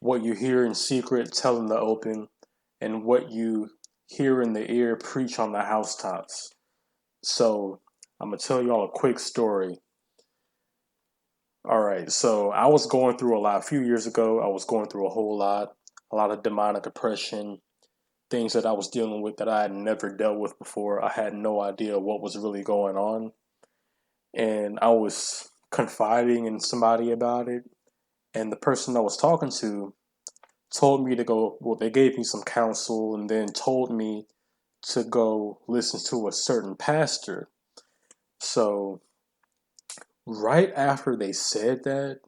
What you hear in secret, tell in the open, and what you hear in the ear, preach on the housetops. So I'm gonna tell y'all a quick story. All right, so I was going through a lot. A few years ago, I was going through a lot of demonic oppression, things that I was dealing with that I had never dealt with before. I had no idea what was really going on. And I was confiding in somebody about it. And the person I was talking to told me to go, well, they gave me some counsel and then told me to go listen to a certain pastor. So, right after they said that,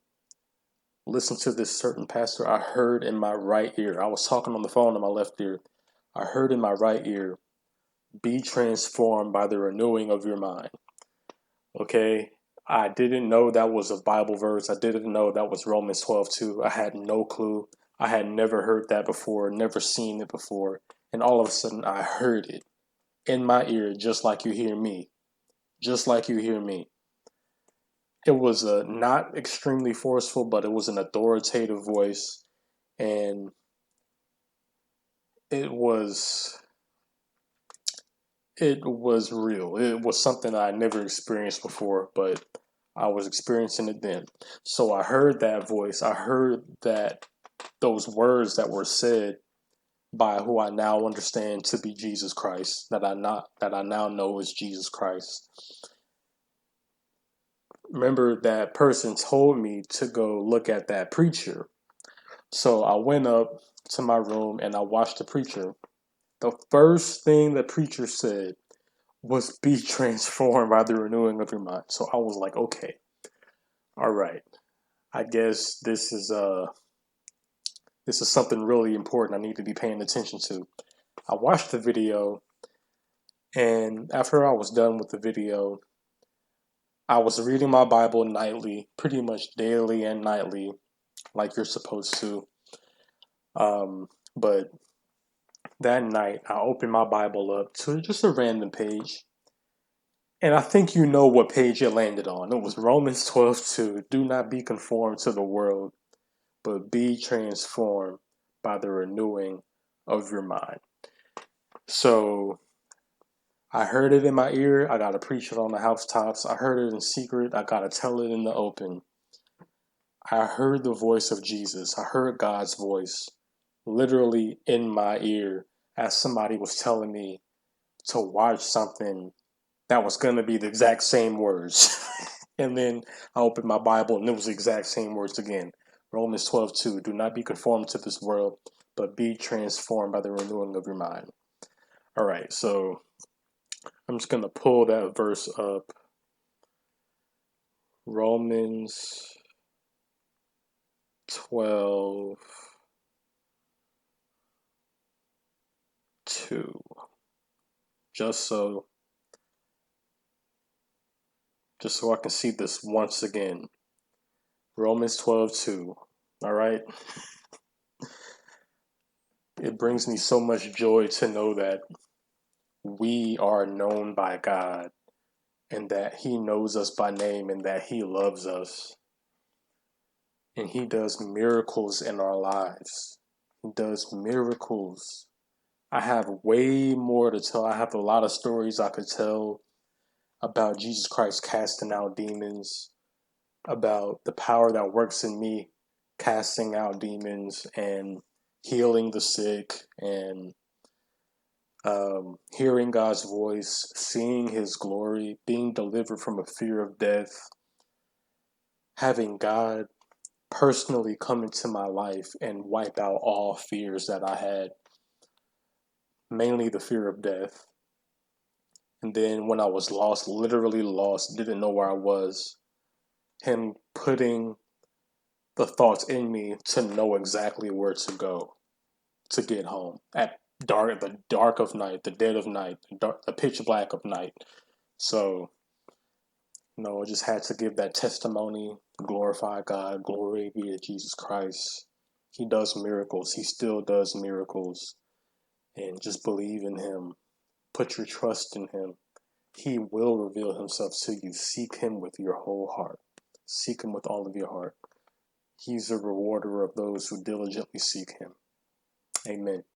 listen to this certain pastor, I heard in my right ear, I was talking on the phone in my left ear. I heard in my right ear, be transformed by the renewing of your mind. Okay. I didn't know that was a Bible verse. I didn't know that was Romans 12:2. I had no clue. I had never heard that before, never seen it before. And all of a sudden, I heard it in my ear, just like you hear me. Just like you hear me. It was not extremely forceful, but it was an authoritative voice. And it was it was real. It was something I never experienced before, but I was experiencing it then. So I heard that voice. I heard that those words that were said by who I now understand to be Jesus Christ, that I now know is Jesus Christ. Remember that person told me to go look at that preacher. So I went up to my room and I watched the preacher. The first thing the preacher said was be transformed by the renewing of your mind. So I was like, okay, all right. I guess this is something really important I need to be paying attention to. I watched the video, and after I was done with the video, I was reading my Bible nightly, pretty much daily and nightly, like you're supposed to. But that night, I opened my Bible up to just a random page. And I think you know what page it landed on. It was Romans 12:2. Do not be conformed to the world, but be transformed by the renewing of your mind. So I heard it in my ear. I got to preach it on the housetops. I heard it in secret. I got to tell it in the open. I heard the voice of Jesus. I heard God's voice literally in my ear as somebody was telling me to watch something that was going to be the exact same words. And then I opened my Bible and it was the exact same words again. Romans 12:2. Do not be conformed to this world, but be transformed by the renewing of your mind. All right, so I'm just going to pull that verse up. Romans 12:2. Just so I can see this once again. Romans 12:2. All right. It brings me so much joy to know that we are known by God and that He knows us by name and that He loves us. And He does miracles in our lives. He does miracles. I have way more to tell. I have a lot of stories I could tell about Jesus Christ casting out demons, about the power that works in me casting out demons and healing the sick and hearing God's voice, seeing His glory, being delivered from a fear of death, having God personally come into my life and wipe out all fears that I had, mainly the fear of death. And then when I was lost, literally lost, didn't know where I was, Him putting the thoughts in me to know exactly where to go to get home at the dark of night, the dead of night, the pitch black of night. So, I just had to give that testimony, glorify God, glory be to Jesus Christ. He does miracles. He still does miracles. And just believe in Him. Put your trust in Him. He will reveal Himself to you. Seek Him with your whole heart. Seek Him with all of your heart. He's a rewarder of those who diligently seek him. Amen.